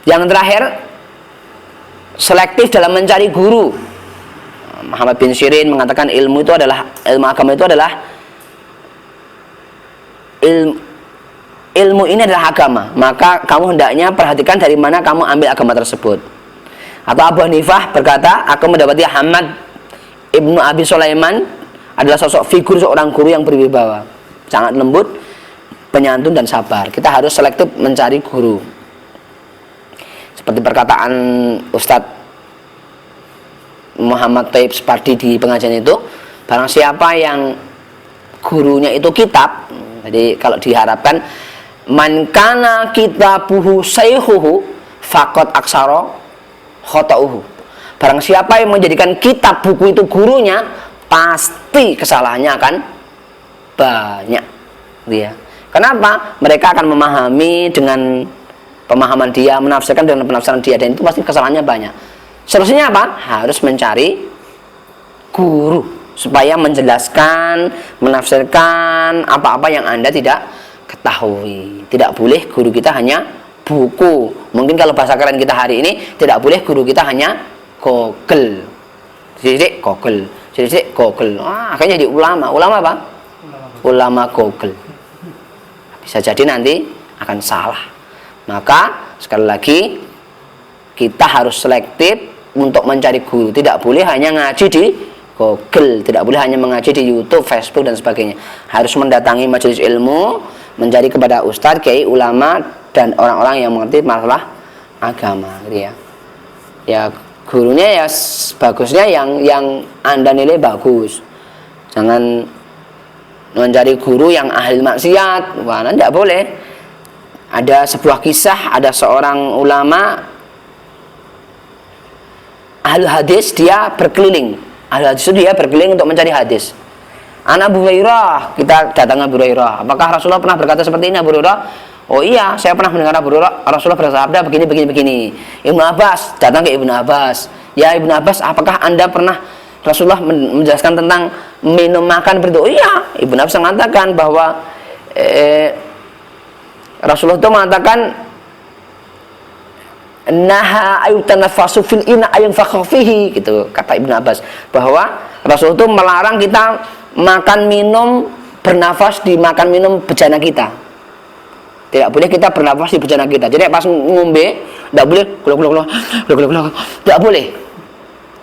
Yang terakhir, selektif dalam mencari guru. Muhammad bin Sirin mengatakan ilmu agama itu adalah ilmu ini adalah agama, maka kamu hendaknya perhatikan dari mana kamu ambil agama tersebut. Atau Abu Hanifah berkata, aku mendapati Hamad ibnu Abi Sulaiman adalah sosok figur seorang guru yang berwibawa, sangat lembut, penyantun dan sabar. Kita harus selektif mencari guru. Seperti perkataan Ustadz Muhammad Taib Spardi di pengajian itu, barang siapa yang gurunya itu kitab, jadi kalau diharapkan man kana kitabuhu sayhuhu faqad aksara khata'uhu. Barang siapa yang menjadikan kitab buku itu gurunya, pasti kesalahannya akan banyak, ya. Kenapa? Mereka akan memahami dengan pemahaman dia, menafsirkan dengan penafsiran dia, dan itu pasti kesalahannya banyak. Solusinya apa? Harus mencari guru supaya menjelaskan, menafsirkan apa-apa yang Anda tidak ketahui. Tidak boleh guru kita hanya buku. Mungkin kalau bahasa keren kita hari ini, tidak boleh guru kita hanya Google. Jadi Google. Jadi Google. Akhirnya jadi ulama. Ulama apa? Ulama Google. Bisa jadi nanti akan salah. Maka sekali lagi kita harus selektif untuk mencari guru. Tidak boleh hanya ngaji di Google, tidak boleh hanya mengaji di YouTube, Facebook dan sebagainya. Harus mendatangi majelis ilmu, mencari kepada ustadz, kiai, ulama dan orang-orang yang mengerti masalah agama, gitu ya. Ya gurunya ya bagusnya yang Anda nilai bagus. Jangan mencari guru yang ahli maksiat. Wah, tidak boleh. Ada sebuah kisah, ada seorang ulama ahli hadis, dia berkeliling. Ahli hadis itu dia berkeliling untuk mencari hadis. Abu Hurairah, kita datang Abu Hurairah. Apakah Rasulullah pernah berkata seperti ini, Abu Hurairah? Oh iya, saya pernah mendengar Abu Hurairah, Rasulullah bersabda begini. Ibnu Abbas, datang ke Ibnu Abbas. Ya Ibnu Abbas, apakah Anda pernah Rasulullah menjelaskan tentang minum makan berdoa? Oh iya, Ibnu Abbas mengatakan bahwa Rasulullah itu mengatakan naha ayutanafasu fil ina ayun fakhafihi, gitu kata Ibnu Abbas, bahwa Rasul itu melarang kita makan minum bernafas di makan minum bejana kita. Tidak boleh kita bernafas di bejana kita. Jadi pas ngombe tidak boleh glok, tidak boleh.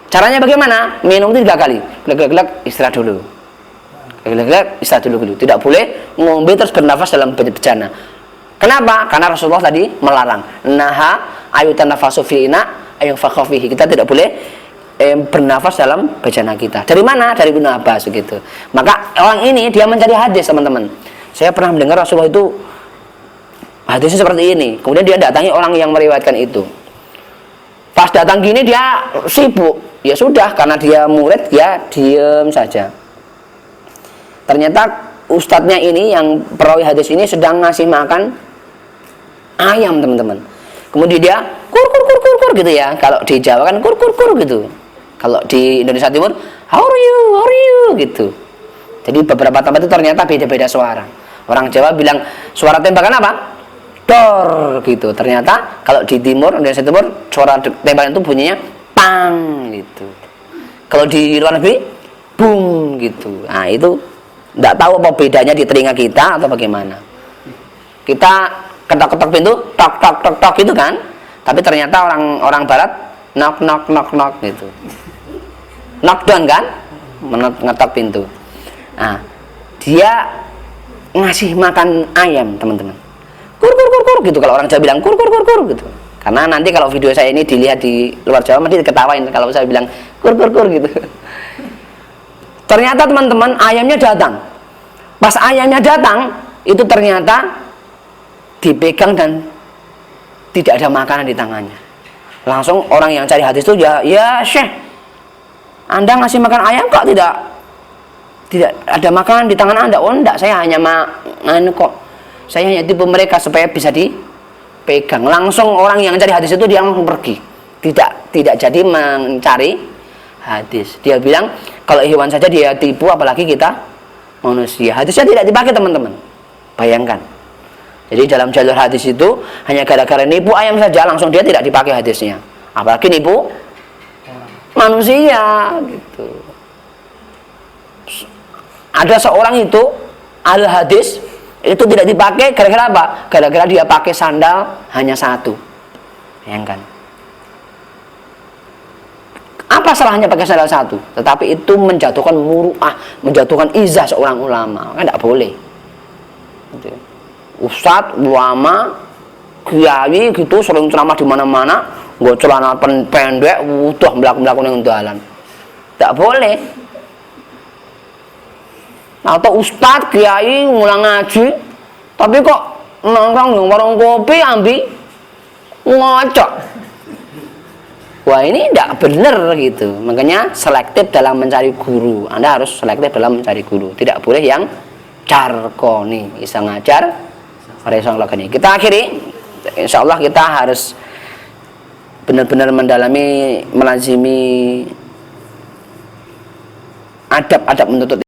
Caranya bagaimana? Minum itu 3 kali, glek istirahat dulu, glek istirahat dulu. Tidak boleh ngombe terus bernafas dalam bejana. Kenapa? Karena Rasulullah tadi melarang. Naha ayutanafasu fiina ayun fakhafihi. Kita tidak boleh bernafas dalam bejana kita. Dari mana? Dari Ibnu Abbas, gitu. Maka orang ini dia mencari hadis, teman-teman. Saya pernah mendengar Rasulullah itu hadisnya seperti ini. Kemudian dia datangi orang yang meriwayatkan itu. Pas datang gini dia sibuk. Ya sudah, karena dia murid, dia diam saja. Ternyata ustadznya ini yang perawi hadis ini sedang ngasih makan ayam, teman-teman. Kemudian dia kur gitu ya. Kalau di Jawa kan kur gitu. Kalau di Indonesia Timur how are you gitu. Jadi beberapa tempat itu ternyata beda-beda suara. Orang Jawa bilang suara tembakan apa? Dor gitu. Ternyata kalau di Timur, Indonesia Timur, suara tembakan itu bunyinya pang gitu. Kalau di luar negeri bung gitu. Nah, itu tidak tahu apa bedanya di telinga kita atau bagaimana. Kita ketok-ketok pintu, tok gitu kan. Tapi ternyata orang barat knock gitu. Knockdown kan? Ngetok pintu. Nah, dia ngasih makan ayam, teman-teman. Kur gitu. Kalau orang Jawa bilang kur gitu. Karena nanti kalau video saya ini dilihat di luar Jawa nanti diketawain kalau saya bilang kur gitu. Ternyata teman-teman ayamnya datang. Pas ayamnya datang, itu ternyata dipegang dan tidak ada makanan di tangannya. Langsung orang yang cari hadis itu ya Syekh, Anda ngasih makan ayam kok tidak ada makanan di tangan Anda? Oh enggak, saya hanya saya hanya tipu mereka supaya bisa dipegang. Langsung orang yang cari hadis itu dia langsung pergi. Tidak jadi mencari hadis. Dia bilang kalau hewan saja dia tipu, apalagi kita manusia. Hadisnya tidak dipakai, teman-teman. Bayangkan. Jadi dalam jalur hadis itu hanya gara-gara nipu ayam saja langsung dia tidak dipakai hadisnya. Apalagi nipu manusia gitu. Ada seorang itu ahli hadis itu tidak dipakai gara-gara apa? Gara-gara dia pakai sandal hanya satu. Bayangkan. Apa salahnya pakai sandal satu? Tetapi itu menjatuhkan muru'ah, menjatuhkan izah seorang ulama. Kan tidak boleh. Gitu. Ustadz, ulama, kiai gitu sering ceramah di mana-mana, nggak celana pendek, udah melakukan yang dalan. Tidak boleh. Atau ustadz, kiai ngulang ngaji, tapi kok nongkrong di warung kopi ambi ngocok. Wah, ini tidak benar gitu. Makanya selektif dalam mencari guru. Anda harus selektif dalam mencari guru. Tidak boleh yang carkoni, bisa ngajar, ini. Kita akhiri, insya Allah kita harus benar-benar mendalami, melazimi adab-adab menuntut